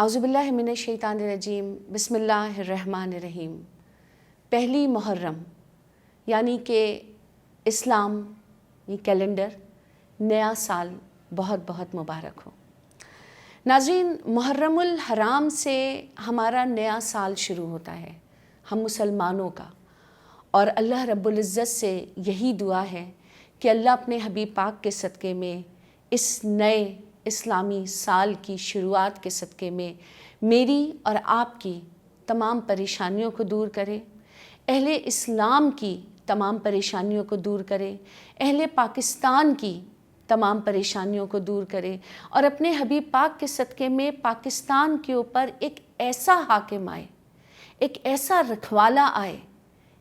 اعوذ باللہ من الشیطان الرجیم، بسم اللہ الرحمن الرحیم۔ پہلی محرم یعنی کہ اسلامی کیلنڈر، نیا سال بہت بہت مبارک ہو۔ ناظرین، محرم الحرام سے ہمارا نیا سال شروع ہوتا ہے ہم مسلمانوں کا، اور اللہ رب العزت سے یہی دعا ہے کہ اللہ اپنے حبیب پاک کے صدقے میں اس نئے اسلامی سال کی شروعات کے صدقے میں میری اور آپ کی تمام پریشانیوں کو دور کرے، اہل اسلام کی تمام پریشانیوں کو دور کرے، اہل پاکستان کی تمام پریشانیوں کو دور کرے، اور اپنے حبیب پاک کے صدقے میں پاکستان کے اوپر ایک ایسا حاکم آئے، ایک ایسا رکھوالا آئے،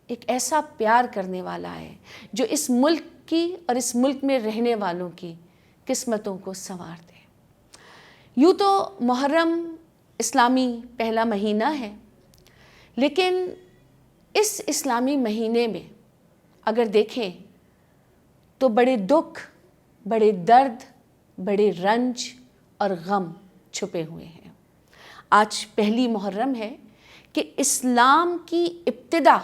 ایک ایسا پیار کرنے والا آئے جو اس ملک کی اور اس ملک میں رہنے والوں کی قسمتوں کو سنوار دے۔ یوں تو محرم اسلامی پہلا مہینہ ہے، لیکن اس اسلامی مہینے میں اگر دیکھیں تو بڑے دکھ، بڑے درد، بڑے رنج اور غم چھپے ہوئے ہیں۔ آج پہلی محرم ہے کہ اسلام کی ابتدا،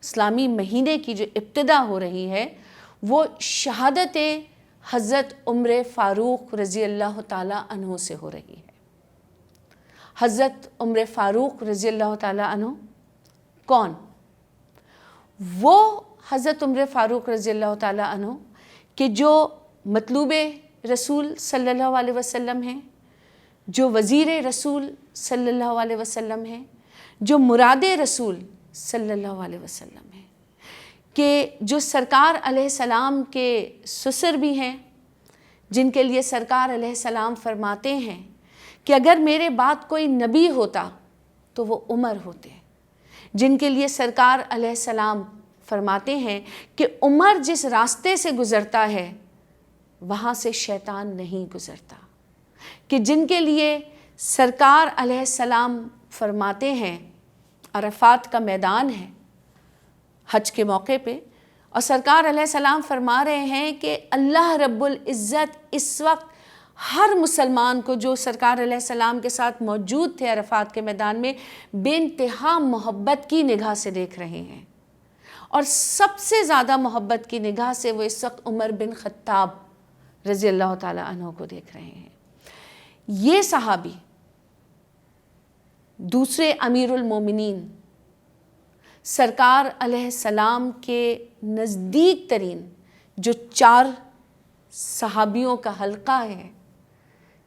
اسلامی مہینے کی جو ابتدا ہو رہی ہے وہ شہادت حضرت عمر فاروق رضی اللہ تعالیٰ عنہ سے ہو رہی ہے۔ حضرت عمر فاروق رضی اللہ تعالیٰ عنہ کون؟ وہ حضرت عمر فاروق رضی اللہ تعالیٰ عنہ کہ جو مطلوب رسول صلی اللہ علیہ وسلم ہیں، جو وزیر رسول صلی اللہ علیہ وسلم ہیں، جو مراد رسول صلی اللہ علیہ وسلم ہیں، کہ جو سرکار علیہ السلام کے سسر بھی ہیں، جن کے لیے سرکار علیہ السلام فرماتے ہیں کہ اگر میرے بعد کوئی نبی ہوتا تو وہ عمر ہوتے، جن کے لیے سرکار علیہ السلام فرماتے ہیں کہ عمر جس راستے سے گزرتا ہے وہاں سے شیطان نہیں گزرتا، کہ جن کے لیے سرکار علیہ السلام فرماتے ہیں عرفات کا میدان ہے حج کے موقع پہ، اور سرکار علیہ السلام فرما رہے ہیں کہ اللہ رب العزت اس وقت ہر مسلمان کو جو سرکار علیہ السلام کے ساتھ موجود تھے عرفات کے میدان میں بے انتہا محبت کی نگاہ سے دیکھ رہے ہیں، اور سب سے زیادہ محبت کی نگاہ سے وہ اس وقت عمر بن خطاب رضی اللہ تعالیٰ عنہ کو دیکھ رہے ہیں۔ یہ صحابی دوسرے امیر المومنین سرکار علیہ السلام کے نزدیک ترین جو 4 صحابیوں کا حلقہ ہے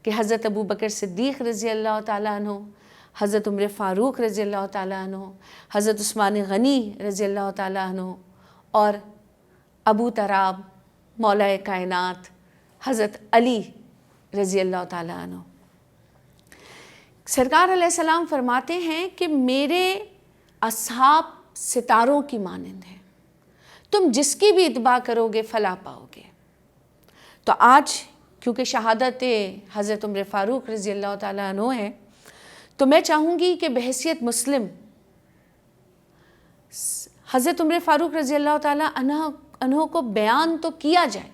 کہ حضرت ابو بکر صدیق رضی اللہ تعالیٰ عنہ، حضرت عمر فاروق رضی اللہ تعالیٰ عنہ، حضرت عثمان غنی رضی اللہ تعالیٰ عنہ، اور ابو تراب مولا کائنات حضرت علی رضی اللہ تعالیٰ عنہ۔ سرکار علیہ السلام فرماتے ہیں کہ میرے اصحاب ستاروں کی مانند ہیں، تم جس کی بھی اتباع کرو گے فلاح پاؤ گے۔ تو آج کیونکہ شہادت حضرت عمر فاروق رضی اللہ تعالیٰ عنہ ہے، تو میں چاہوں گی کہ بحیثیت مسلم حضرت عمر فاروق رضی اللہ تعالیٰ عنہ کو بیان تو کیا جائے،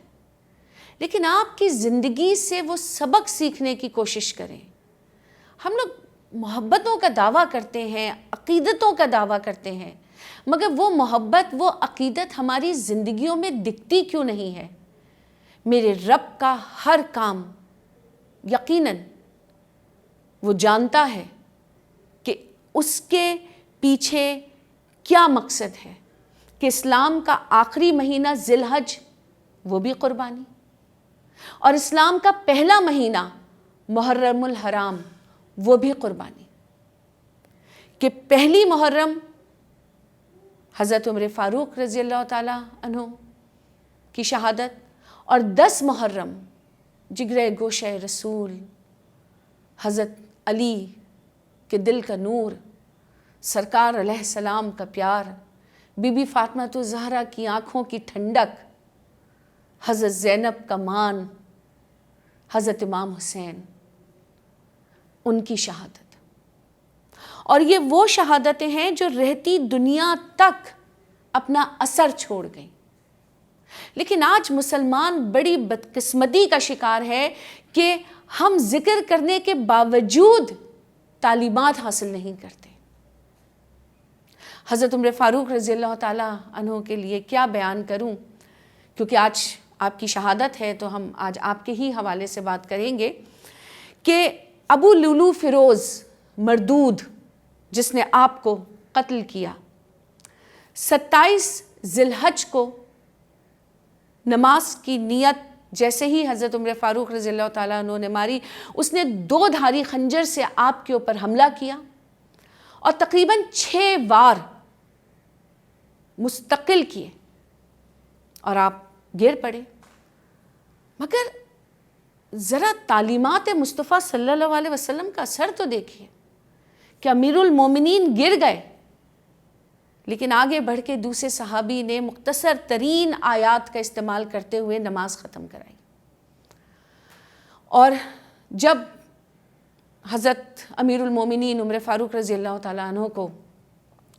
لیکن آپ کی زندگی سے وہ سبق سیکھنے کی کوشش کریں۔ ہم لوگ محبتوں کا دعویٰ کرتے ہیں، عقیدتوں کا دعویٰ کرتے ہیں، مگر وہ محبت، وہ عقیدت ہماری زندگیوں میں دکھتی کیوں نہیں ہے؟ میرے رب کا ہر کام یقیناً وہ جانتا ہے کہ اس کے پیچھے کیا مقصد ہے، کہ اسلام کا آخری مہینہ ذی الحج وہ بھی قربانی، اور اسلام کا پہلا مہینہ محرم الحرام وہ بھی قربانی، کہ پہلی محرم حضرت عمر فاروق رضی اللہ تعالیٰ عنہ کی شہادت، اور 10 محرم جگرِ گوشہ رسول حضرت علی کے دل کا نور، سرکار علیہ السلام کا پیار، بی بی فاطمہ الزہرا کی آنکھوں کی ٹھنڈک، حضرت زینب کا مان، حضرت امام حسین ان کی شہادت۔ اور یہ وہ شہادتیں ہیں جو رہتی دنیا تک اپنا اثر چھوڑ گئیں۔ لیکن آج مسلمان بڑی بدقسمتی کا شکار ہے کہ ہم ذکر کرنے کے باوجود تعلیمات حاصل نہیں کرتے۔ حضرت عمر فاروق رضی اللہ تعالیٰ عنہ کے لیے کیا بیان کروں، کیونکہ آج آپ کی شہادت ہے تو ہم آج آپ کے ہی حوالے سے بات کریں گے کہ ابو لولو فیروز مردود جس نے آپ کو قتل کیا، 27 ذی الحج کو نماز کی نیت جیسے ہی حضرت عمر فاروق رضی اللہ تعالیٰ عنہ نے ماری، اس نے 2 دھاری خنجر سے آپ کے اوپر حملہ کیا اور تقریباً 6 وار مستقل کیے اور آپ گر پڑے۔ مگر ذرا تعلیمات مصطفیٰ صلی اللہ علیہ وسلم کا اثر تو دیکھیے کہ امیر المومنین گر گئے، لیکن آگے بڑھ کے دوسرے صحابی نے مختصر ترین آیات کا استعمال کرتے ہوئے نماز ختم کرائی۔ اور جب حضرت امیر المومنین عمر فاروق رضی اللہ تعالیٰ عنہ کو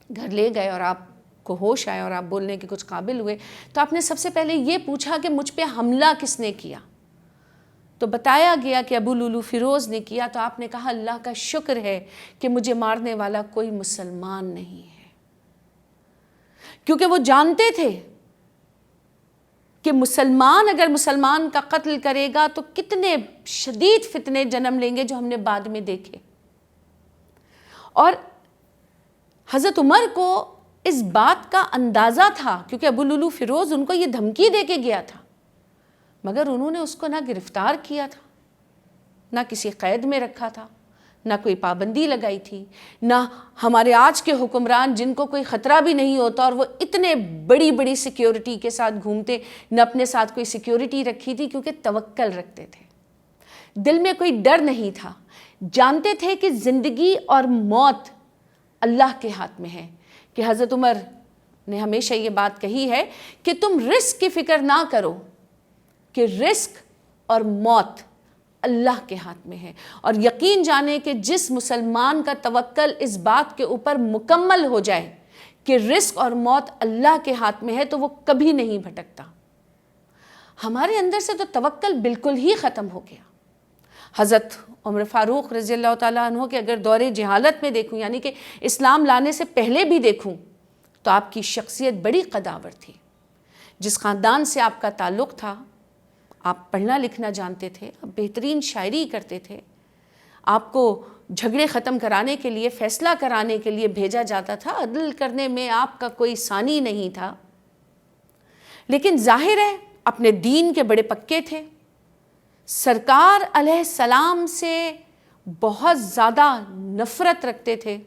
گھر لے گئے اور آپ کو ہوش آئے اور آپ بولنے کے کچھ قابل ہوئے، تو آپ نے سب سے پہلے یہ پوچھا کہ مجھ پہ حملہ کس نے کیا؟ تو بتایا گیا کہ ابو لولو فیروز نے کیا۔ تو آپ نے کہا اللہ کا شکر ہے کہ مجھے مارنے والا کوئی مسلمان نہیں ہے، کیونکہ وہ جانتے تھے کہ مسلمان اگر مسلمان کا قتل کرے گا تو کتنے شدید فتنے جنم لیں گے جو ہم نے بعد میں دیکھے۔ اور حضرت عمر کو اس بات کا اندازہ تھا، کیونکہ ابو لولو فیروز ان کو یہ دھمکی دے کے گیا تھا، مگر انہوں نے اس کو نہ گرفتار کیا تھا، نہ کسی قید میں رکھا تھا، نہ کوئی پابندی لگائی تھی، نہ ہمارے آج کے حکمران جن کو کوئی خطرہ بھی نہیں ہوتا اور وہ اتنے بڑی بڑی سیکیورٹی کے ساتھ گھومتے، نہ اپنے ساتھ کوئی سیکیورٹی رکھی تھی، کیونکہ توکل رکھتے تھے، دل میں کوئی ڈر نہیں تھا، جانتے تھے کہ زندگی اور موت اللہ کے ہاتھ میں ہے۔ کہ حضرت عمر نے ہمیشہ یہ بات کہی ہے کہ تم رزق کی فکر نہ کرو، کہ رزق اور موت اللہ کے ہاتھ میں ہے، اور یقین جانے کہ جس مسلمان کا توکل اس بات کے اوپر مکمل ہو جائے کہ رزق اور موت اللہ کے ہاتھ میں ہے تو وہ کبھی نہیں بھٹکتا۔ ہمارے اندر سے تو توکل بالکل ہی ختم ہو گیا۔ حضرت عمر فاروق رضی اللہ تعالیٰ عنہ کے اگر دور جہالت میں دیکھوں، یعنی کہ اسلام لانے سے پہلے بھی دیکھوں، تو آپ کی شخصیت بڑی قداور تھی۔ جس خاندان سے آپ کا تعلق تھا، آپ پڑھنا لکھنا جانتے تھے، آپ بہترین شاعری کرتے تھے، آپ کو جھگڑے ختم کرانے کے لیے، فیصلہ کرانے کے لیے بھیجا جاتا تھا، عدل کرنے میں آپ کا کوئی ثانی نہیں تھا، لیکن ظاہر ہے اپنے دین کے بڑے پکے تھے، سرکار علیہ السلام سے بہت زیادہ نفرت رکھتے تھے۔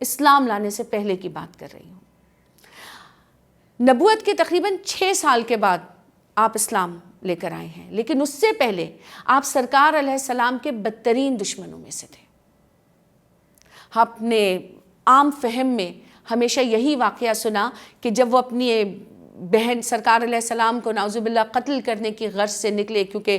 اسلام لانے سے پہلے کی بات کر رہی ہوں، نبوت کے تقریباً 6 سال کے بعد آپ اسلام لے کر آئے ہیں، لیکن اس سے پہلے آپ سرکار علیہ السلام کے بدترین دشمنوں میں سے تھے۔ آپ نے عام فہم میں ہمیشہ یہی واقعہ سنا کہ جب وہ اپنی بہن سرکار علیہ السلام کو نعوذ باللہ قتل کرنے کی غرض سے نکلے، کیونکہ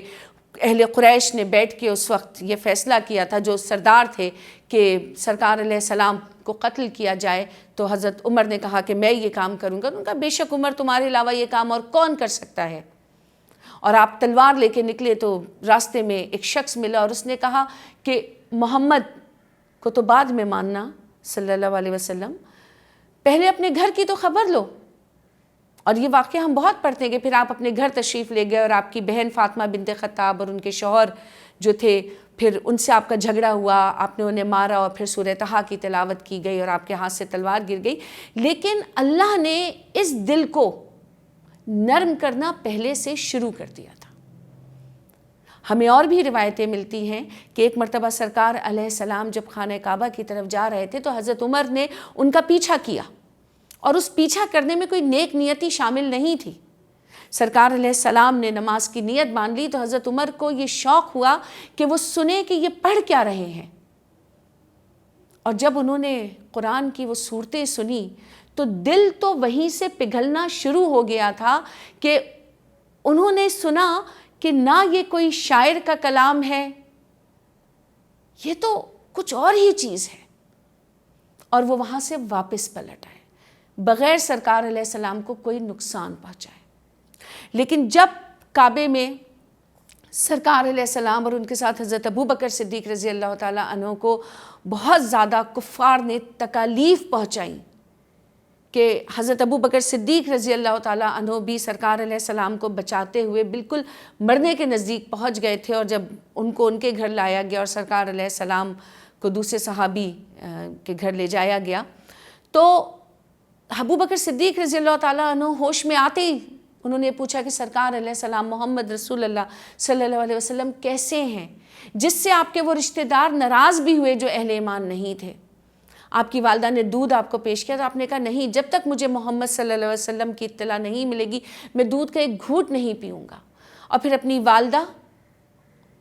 اہل قریش نے بیٹھ کے اس وقت یہ فیصلہ کیا تھا، جو سردار تھے، کہ سرکار علیہ السلام کو قتل کیا جائے، تو حضرت عمر نے کہا کہ میں یہ کام کروں گا۔ انہوں نے کہا بے شک عمر، تمہارے علاوہ یہ کام اور کون کر سکتا ہے؟ اور آپ تلوار لے کے نکلے تو راستے میں ایک شخص ملا اور اس نے کہا کہ محمد کو تو بعد میں ماننا صلی اللہ علیہ وسلم، پہلے اپنے گھر کی تو خبر لو۔ اور یہ واقعہ ہم بہت پڑھتے ہیں کہ پھر آپ اپنے گھر تشریف لے گئے اور آپ کی بہن فاطمہ بنت خطاب اور ان کے شوہر جو تھے، پھر ان سے آپ کا جھگڑا ہوا، آپ نے انہیں مارا اور پھر سورہ طٰہٰ کی تلاوت کی گئی اور آپ کے ہاتھ سے تلوار گر گئی۔ لیکن اللہ نے اس دل کو نرم کرنا پہلے سے شروع کر دیا تھا۔ ہمیں اور بھی روایتیں ملتی ہیں کہ ایک مرتبہ سرکار علیہ السلام جب خانہ کعبہ کی طرف جا رہے تھے تو حضرت عمر نے ان کا پیچھا کیا، اور اس پیچھا کرنے میں کوئی نیک نیتی شامل نہیں تھی۔ سرکار علیہ السلام نے نماز کی نیت باندھ لی تو حضرت عمر کو یہ شوق ہوا کہ وہ سنے کہ یہ پڑھ کیا رہے ہیں، اور جب انہوں نے قرآن کی وہ صورتیں سنی تو دل تو وہیں سے پگھلنا شروع ہو گیا تھا کہ انہوں نے سنا کہ نہ یہ کوئی شاعر کا کلام ہے، یہ تو کچھ اور ہی چیز ہے، اور وہ وہاں سے واپس پلٹ آئے بغیر سرکار علیہ السلام کو کوئی نقصان پہنچائے۔ لیکن جب کعبے میں سرکار علیہ السلام اور ان کے ساتھ حضرت ابو بکر صدیق رضی اللہ تعالیٰ عنہ کو بہت زیادہ کفار نے تکالیف پہنچائیں کہ حضرت ابو بکر صدیق رضی اللہ تعالیٰ عنہ بھی سرکار علیہ السلام کو بچاتے ہوئے بالکل مرنے کے نزدیک پہنچ گئے تھے، اور جب ان کو ان کے گھر لایا گیا اور سرکار علیہ السلام کو دوسرے صحابی کے گھر لے جایا گیا، تو ابو بکر صدیق رضی اللہ تعالیٰ عنہ ہوش میں آتے ہی انہوں نے پوچھا کہ سرکار علیہ السلام محمد رسول اللہ صلی اللہ علیہ وسلم کیسے ہیں، جس سے آپ کے وہ رشتہ دار ناراض بھی ہوئے جو اہل ایمان نہیں تھے؟ آپ کی والدہ نے دودھ آپ کو پیش کیا تو آپ نے کہا نہیں، جب تک مجھے محمد صلی اللہ علیہ وسلم کی اطلاع نہیں ملے گی میں دودھ کا ایک گھونٹ نہیں پیوں گا۔ اور پھر اپنی والدہ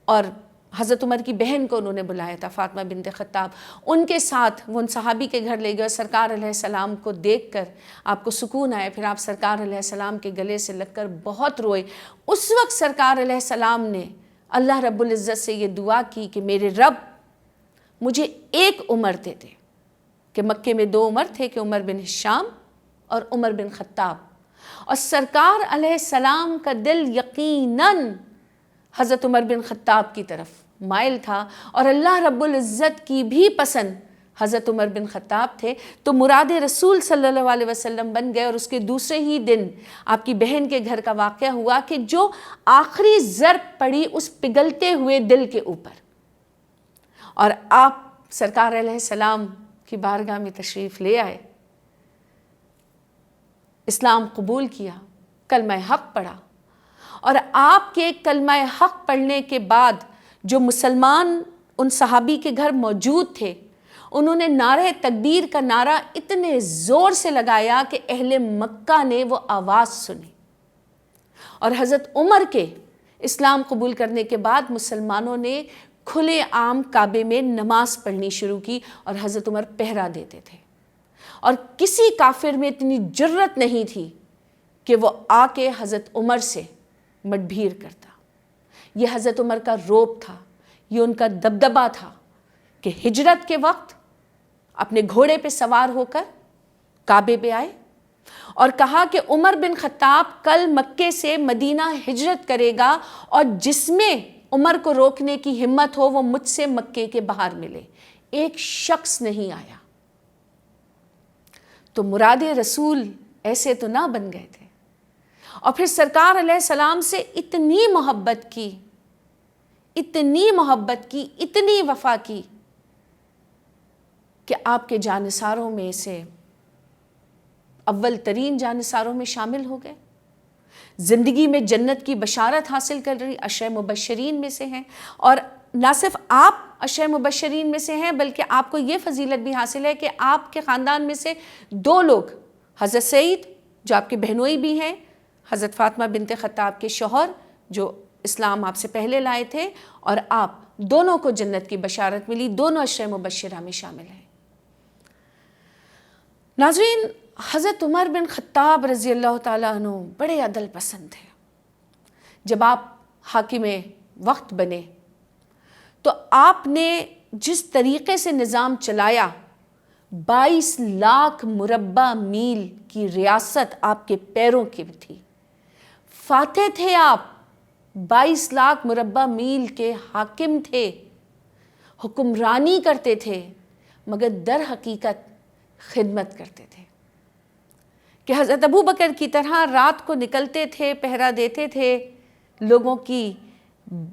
اور حضرت عمر کی بہن کو انہوں نے بلایا تھا، فاطمہ بنت خطاب، ان کے ساتھ وہ ان صحابی کے گھر لے گئے، سرکار علیہ السلام کو دیکھ کر آپ کو سکون آئے، پھر آپ سرکار علیہ السلام کے گلے سے لگ کر بہت روئے۔ اس وقت سرکار علیہ السلام نے اللہ رب العزت سے یہ دعا کی کہ میرے رب مجھے ایک عمر دے دے، کہ مکے میں 2 عمر تھے، کہ عمر بن ہشام اور عمر بن خطاب، اور سرکار علیہ السلام کا دل یقیناً حضرت عمر بن خطاب کی طرف مائل تھا، اور اللہ رب العزت کی بھی پسند حضرت عمر بن خطاب تھے، تو مراد رسول صلی اللہ علیہ وسلم بن گئے۔ اور اس کے دوسرے ہی دن آپ کی بہن کے گھر کا واقعہ ہوا کہ جو آخری ضرب پڑی اس پگھلتے ہوئے دل کے اوپر، اور آپ سرکار علیہ السلام کی بارگاہ میں تشریف لے آئے، اسلام قبول کیا، کلمہ حق پڑھا، اور آپ کے کلمہ حق پڑھنے کے بعد جو مسلمان ان صحابی کے گھر موجود تھے انہوں نے نعرہ تکبیر کا نعرہ اتنے زور سے لگایا کہ اہل مکہ نے وہ آواز سنی، اور حضرت عمر کے اسلام قبول کرنے کے بعد مسلمانوں نے کھلے عام کعبے میں نماز پڑھنی شروع کی، اور حضرت عمر پہرا دیتے تھے، اور کسی کافر میں اتنی جرت نہیں تھی کہ وہ آ کے حضرت عمر سے مڈبھیر کرتا۔ یہ حضرت عمر کا روب تھا، یہ ان کا دبدبہ تھا کہ ہجرت کے وقت اپنے گھوڑے پہ سوار ہو کر کعبے پہ آئے اور کہا کہ عمر بن خطاب کل مکے سے مدینہ ہجرت کرے گا، اور جس میں عمر کو روکنے کی ہمت ہو وہ مجھ سے مکے کے باہر ملے۔ ایک شخص نہیں آیا، تو مراد رسول ایسے تو نہ بن گئے تھے، اور پھر سرکار علیہ السلام سے اتنی محبت کی، اتنی محبت کی، اتنی وفا کی کہ آپ کے جانثاروں میں سے اول ترین جانثاروں میں شامل ہو گئے، زندگی میں جنت کی بشارت حاصل کر رہی 10 مبشرین میں سے ہیں، اور نہ صرف آپ 10 مبشرین میں سے ہیں بلکہ آپ کو یہ فضیلت بھی حاصل ہے کہ آپ کے خاندان میں سے 2 لوگ، حضرت سعید جو آپ کے بہنوئی بھی ہیں، حضرت فاطمہ بنت خطاب کے شوہر جو اسلام آپ سے پہلے لائے تھے، اور آپ دونوں کو جنت کی بشارت ملی، دونوں 10 مبشرہ میں شامل ہیں۔ ناظرین، حضرت عمر بن خطاب رضی اللہ تعالیٰ عنہ بڑے عدل پسند تھے۔ جب آپ حاکم وقت بنے تو آپ نے جس طریقے سے نظام چلایا، 22 لاکھ مربع میل کی ریاست آپ کے پیروں کی تھی، فاتح تھے آپ، 22 لاکھ مربع میل کے حاکم تھے، حکمرانی کرتے تھے، مگر در حقیقت خدمت کرتے تھے، کہ حضرت ابو بکر کی طرح رات کو نکلتے تھے، پہرا دیتے تھے، لوگوں کی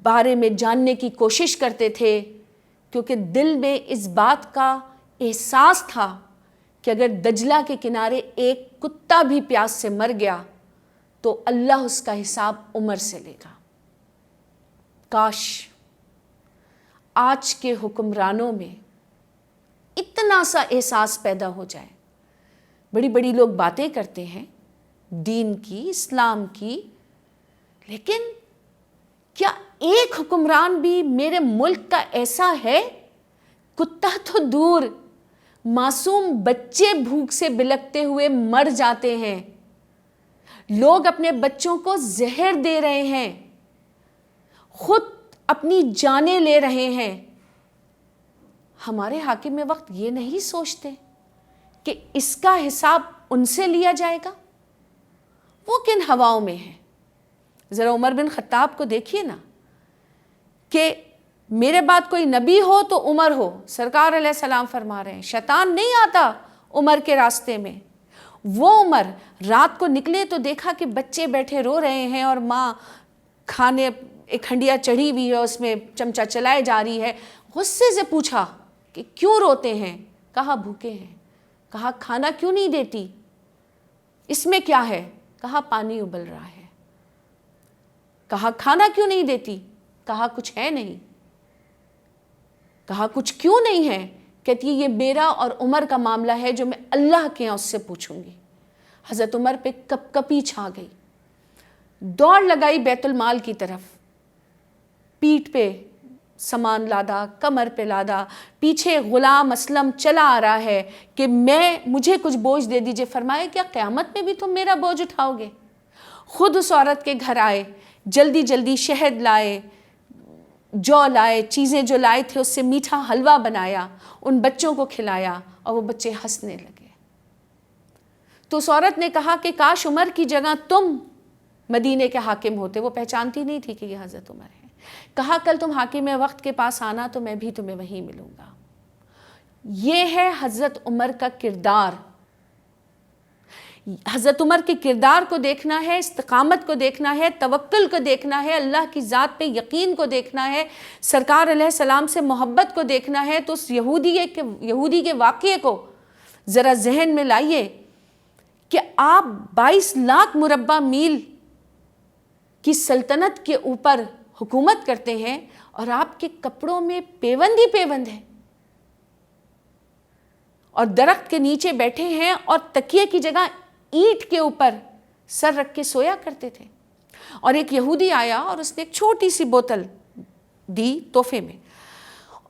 بارے میں جاننے کی کوشش کرتے تھے، کیونکہ دل میں اس بات کا احساس تھا کہ اگر دجلہ کے کنارے ایک کتا بھی پیاس سے مر گیا تو اللہ اس کا حساب عمر سے لے گا۔ کاش آج کے حکمرانوں میں اتنا سا احساس پیدا ہو جائے۔ بڑی بڑی لوگ باتیں کرتے ہیں دین کی، اسلام کی، لیکن کیا ایک حکمران بھی میرے ملک کا ایسا ہے؟ کتا تو دور، معصوم بچے بھوک سے بلکتے ہوئے مر جاتے ہیں، لوگ اپنے بچوں کو زہر دے رہے ہیں، خود اپنی جانیں لے رہے ہیں۔ ہمارے حاکم وقت یہ نہیں سوچتے کہ اس کا حساب ان سے لیا جائے گا؟ وہ کن ہواؤں میں ہیں؟ ذرا عمر بن خطاب کو دیکھیے نا کہ میرے بعد کوئی نبی ہو تو عمر ہو. سرکار علیہ السلام فرما رہے ہیں شیطان نہیں آتا عمر کے راستے میں. وہ عمر رات کو نکلے تو دیکھا کہ بچے بیٹھے رو رہے ہیں اور ماں کھانے ایک ہنڈیا چڑھی ہوئی ہے, اس میں چمچہ چلائے جا رہی ہے. غصے سے پوچھا کہ کیوں روتے ہیں؟ کہا بھوکے ہیں. کہا کھانا کیوں نہیں دیتی؟ اس میں کیا ہے؟ کہا پانی ابل رہا ہے. کہا کھانا کیوں نہیں دیتی؟ کہا کچھ ہے نہیں. کہا کچھ کیوں نہیں ہے؟ کہتی یہ میرا اور عمر کا معاملہ ہے جو میں اللہ کے یہاں اس سے پوچھوں گی. حضرت عمر پہ کپ کپی چھا گئی, دوڑ لگائی بیت المال کی طرف, پیٹھ پہ سامان لادا, کمر پہ لادا, پیچھے غلام اسلم چلا آ رہا ہے کہ مجھے کچھ بوجھ دے دیجئے. فرمایا کیا قیامت میں بھی تم میرا بوجھ اٹھاؤ گے؟ خود اس عورت کے گھر آئے, جلدی جلدی شہد لائے, جو لائے, چیزیں جو لائے تھے اس سے میٹھا حلوہ بنایا, ان بچوں کو کھلایا اور وہ بچے ہنسنے لگے. تو اس عورت نے کہا کہ کاش عمر کی جگہ تم مدینے کے حاکم ہوتے. وہ پہچانتی نہیں تھی کہ یہ حضرت عمر ہے. کہا کل تم حاکم وقت کے پاس آنا تو میں بھی تمہیں وہیں ملوں گا. یہ ہے حضرت عمر کا کردار. حضرت عمر کے کردار کو دیکھنا ہے, استقامت کو دیکھنا ہے, توکل کو دیکھنا ہے, اللہ کی ذات پہ یقین کو دیکھنا ہے, سرکار علیہ السلام سے محبت کو دیکھنا ہے. تو اس یہودی کے واقعے کو ذرا ذہن میں لائیے کہ آپ 22 لاکھ مربع میل کی سلطنت کے اوپر حکومت کرتے ہیں اور آپ کے کپڑوں میں پیوند ہی پیوند ہے, اور درخت کے نیچے بیٹھے ہیں اور تکیے کی جگہ اینٹ کے اوپر سر رکھ کے سویا کرتے تھے. اور ایک یہودی آیا اور اس نے ایک چھوٹی سی بوتل دی تحفے میں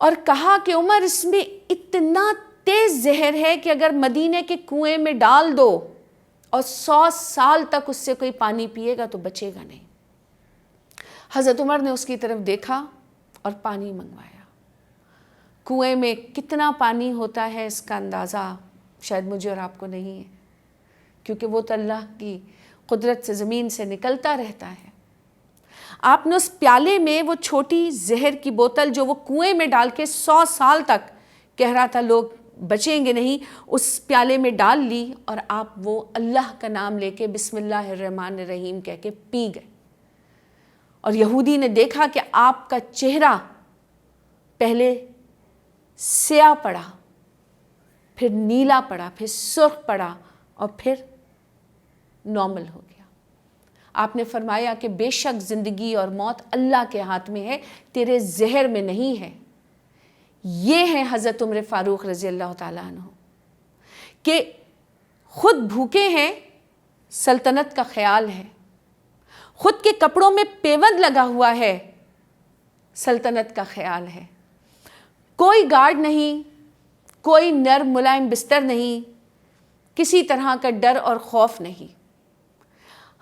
اور کہا کہ عمر اس میں اتنا تیز زہر ہے کہ اگر مدینے کے کنویں میں ڈال دو اور 100 سال تک اس سے کوئی پانی پیے گا تو بچے گا نہیں. حضرت عمر نے اس کی طرف دیکھا اور پانی منگوایا. کنویں میں کتنا پانی ہوتا ہے اس کا اندازہ شاید مجھے اور آپ کو نہیں ہے, کیونکہ وہ تو اللہ کی قدرت سے زمین سے نکلتا رہتا ہے. آپ نے اس پیالے میں وہ چھوٹی زہر کی بوتل جو وہ کنویں میں ڈال کے 100 سال تک کہہ رہا تھا لوگ بچیں گے نہیں, اس پیالے میں ڈال لی اور آپ وہ اللہ کا نام لے کے بسم اللہ الرحمن الرحیم کہہ کے پی گئے. اور یہودی نے دیکھا کہ آپ کا چہرہ پہلے سیاہ پڑا, پھر نیلا پڑا, پھر سرخ پڑا اور پھر نارمل ہو گیا. آپ نے فرمایا کہ بے شک زندگی اور موت اللہ کے ہاتھ میں ہے, تیرے زہر میں نہیں ہے. یہ ہے حضرت عمر فاروق رضی اللہ تعالیٰ عنہ کہ خود بھوکے ہیں, سلطنت کا خیال ہے, خود کے کپڑوں میں پیوند لگا ہوا ہے, سلطنت کا خیال ہے, کوئی گارڈ نہیں, کوئی نرم ملائم بستر نہیں, کسی طرح کا ڈر اور خوف نہیں.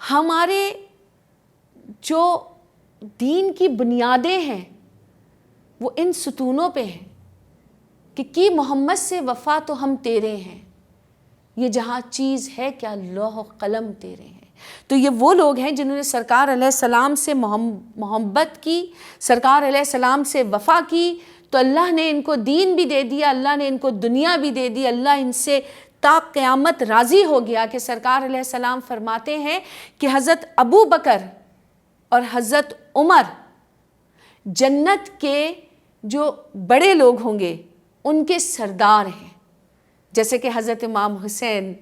ہمارے جو دین کی بنیادیں ہیں وہ ان ستونوں پہ ہیں کہ کی محمد سے وفا تو ہم تیرے ہیں, یہ جہاں چیز ہے کیا لوح و قلم تیرے ہیں. تو یہ وہ لوگ ہیں جنہوں نے سرکار علیہ السلام سے محبت کی, سرکار علیہ السلام سے وفا کی, تو اللہ نے ان کو دین بھی دے دیا, اللہ نے ان کو دنیا بھی دے دی, اللہ ان سے تا قیامت راضی ہو گیا. کہ سرکار علیہ السلام فرماتے ہیں کہ حضرت ابو بکر اور حضرت عمر جنت کے جو بڑے لوگ ہوں گے ان کے سردار ہیں, جیسے کہ حضرت امام حسین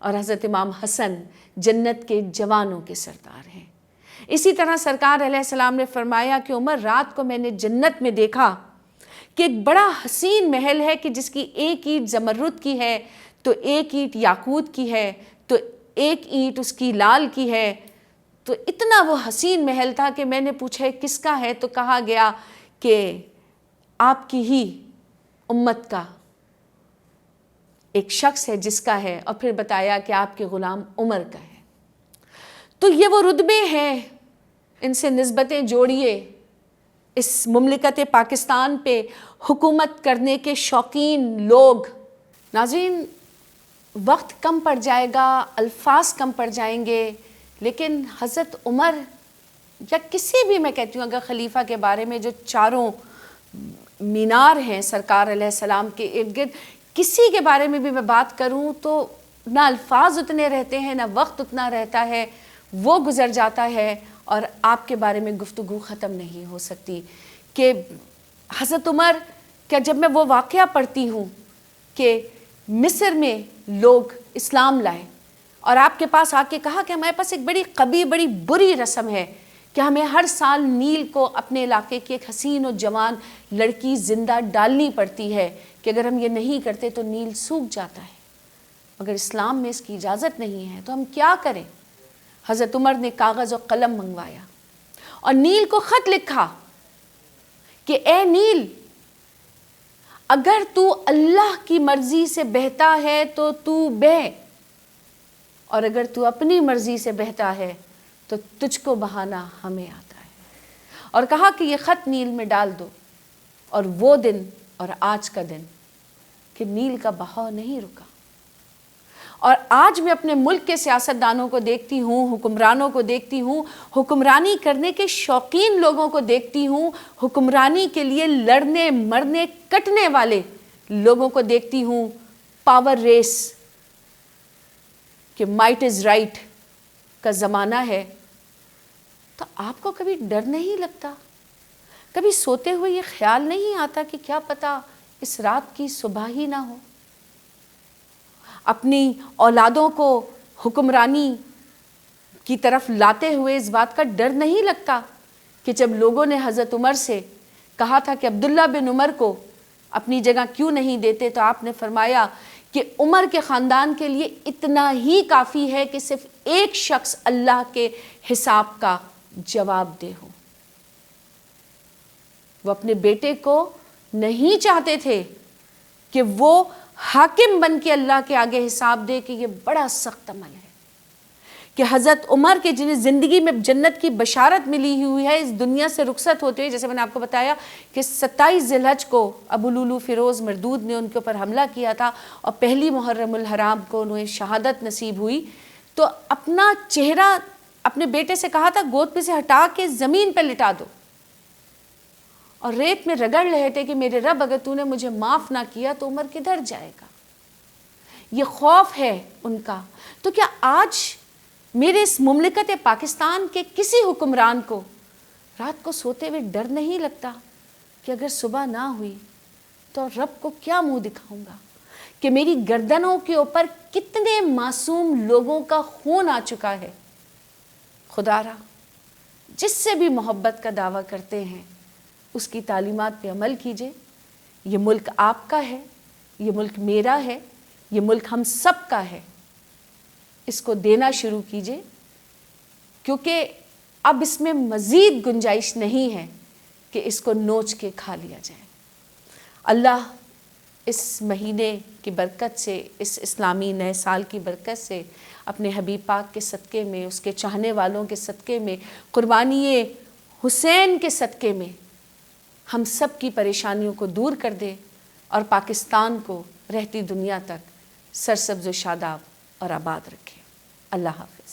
اور حضرت امام حسن جنت کے جوانوں کے سردار ہیں. اسی طرح سرکار علیہ السلام نے فرمایا کہ عمر رات کو میں نے جنت میں دیکھا کہ ایک بڑا حسین محل ہے کہ جس کی ایک اینٹ زمرد کی ہے, تو ایک اینٹ یاقوت کی ہے, تو ایک اینٹ اس کی لال کی ہے. تو اتنا وہ حسین محل تھا کہ میں نے پوچھا کس کا ہے, تو کہا گیا کہ آپ کی ہی امت کا ایک شخص ہے جس کا ہے, اور پھر بتایا کہ آپ کے غلام عمر کا ہے. تو یہ وہ رتبے ہیں, ان سے نسبتیں جوڑیے. اس مملکت پاکستان پہ حکومت کرنے کے شوقین لوگ. ناظرین, وقت کم پڑ جائے گا, الفاظ کم پڑ جائیں گے, لیکن حضرت عمر یا کسی بھی، میں کہتی ہوں اگر خلیفہ کے بارے میں جو چاروں مینار ہیں سرکار علیہ السلام کے ارد گرد، کسی کے بارے میں بھی میں بات کروں تو نہ الفاظ اتنے رہتے ہیں، نہ وقت اتنا رہتا ہے، وہ گزر جاتا ہے اور آپ کے بارے میں گفتگو ختم نہیں ہو سکتی. کہ حضرت عمر کیا، جب میں وہ واقعہ پڑھتی ہوں کہ مصر میں لوگ اسلام لائے اور آپ کے پاس آ کے کہا کہ ہمارے پاس ایک بڑی بری رسم ہے کہ ہمیں ہر سال نیل کو اپنے علاقے کی ایک حسین و جوان لڑکی زندہ ڈالنی پڑتی ہے کہ اگر ہم یہ نہیں کرتے تو نیل سوکھ جاتا ہے، مگر اسلام میں اس کی اجازت نہیں ہے، تو ہم کیا کریں؟ حضرت عمر نے کاغذ و قلم منگوایا اور نیل کو خط لکھا کہ اے نیل، اگر تو اللہ کی مرضی سے بہتا ہے تو تو بہ، اور اگر تو اپنی مرضی سے بہتا ہے تو تجھ کو بہانا ہمیں آتا ہے. اور کہا کہ یہ خط نیل میں ڈال دو. اور وہ دن اور آج کا دن کہ نیل کا بہاؤ نہیں رکا. اور آج میں اپنے ملک کے سیاستدانوں کو دیکھتی ہوں، حکمرانوں کو دیکھتی ہوں، حکمرانی کرنے کے شوقین لوگوں کو دیکھتی ہوں، حکمرانی کے لیے لڑنے مرنے کٹنے والے لوگوں کو دیکھتی ہوں. پاور ریس کہ مائٹ از رائٹ کا زمانہ ہے. تو آپ کو کبھی ڈر نہیں لگتا؟ کبھی سوتے ہوئے یہ خیال نہیں آتا کہ کیا پتہ اس رات کی صبح ہی نہ ہو؟ اپنی اولادوں کو حکمرانی کی طرف لاتے ہوئے اس بات کا ڈر نہیں لگتا کہ جب لوگوں نے حضرت عمر سے کہا تھا کہ عبداللہ بن عمر کو اپنی جگہ کیوں نہیں دیتے، تو آپ نے فرمایا کہ عمر کے خاندان کے لیے اتنا ہی کافی ہے کہ صرف ایک شخص اللہ کے حساب کا جواب دے ہو. وہ اپنے بیٹے کو نہیں چاہتے تھے کہ وہ حاکم بن کے اللہ کے آگے حساب دے، کہ یہ بڑا سخت عمل ہے. کہ حضرت عمر کے جنہیں زندگی میں جنت کی بشارت ملی ہوئی ہے، اس دنیا سے رخصت ہوتے ہوئے، جیسے میں نے آپ کو بتایا کہ 27 ذی الحج کو ابو لولو فیروز مردود نے ان کے اوپر حملہ کیا تھا اور پہلی محرم الحرام کو انہیں شہادت نصیب ہوئی، تو اپنا چہرہ اپنے بیٹے سے کہا تھا گود پہ سے ہٹا کے زمین پہ لٹا دو، اور ریت میں رگڑ رہے تھے کہ میرے رب اگر تو نے مجھے معاف نہ کیا تو عمر کدھر جائے گا. یہ خوف ہے ان کا. تو کیا آج میرے اس مملکت پاکستان کے کسی حکمران کو رات کو سوتے ہوئے ڈر نہیں لگتا کہ اگر صبح نہ ہوئی تو رب کو کیا منہ دکھاؤں گا؟ کہ میری گردنوں کے اوپر کتنے معصوم لوگوں کا خون آ چکا ہے. خدا را جس سے بھی محبت کا دعویٰ کرتے ہیں اس کی تعلیمات پہ عمل کیجئے. یہ ملک آپ کا ہے، یہ ملک میرا ہے، یہ ملک ہم سب کا ہے. اس کو دینا شروع کیجئے، کیونکہ اب اس میں مزید گنجائش نہیں ہے کہ اس کو نوچ کے کھا لیا جائے. اللہ اس مہینے کی برکت سے، اس اسلامی نئے سال کی برکت سے، اپنے حبیب پاک کے صدقے میں، اس کے چاہنے والوں کے صدقے میں، قربانی حسین کے صدقے میں ہم سب کی پریشانیوں کو دور کر دے اور پاکستان کو رہتی دنیا تک سرسبز و شاداب اور آباد رکھے. اللہ حافظ.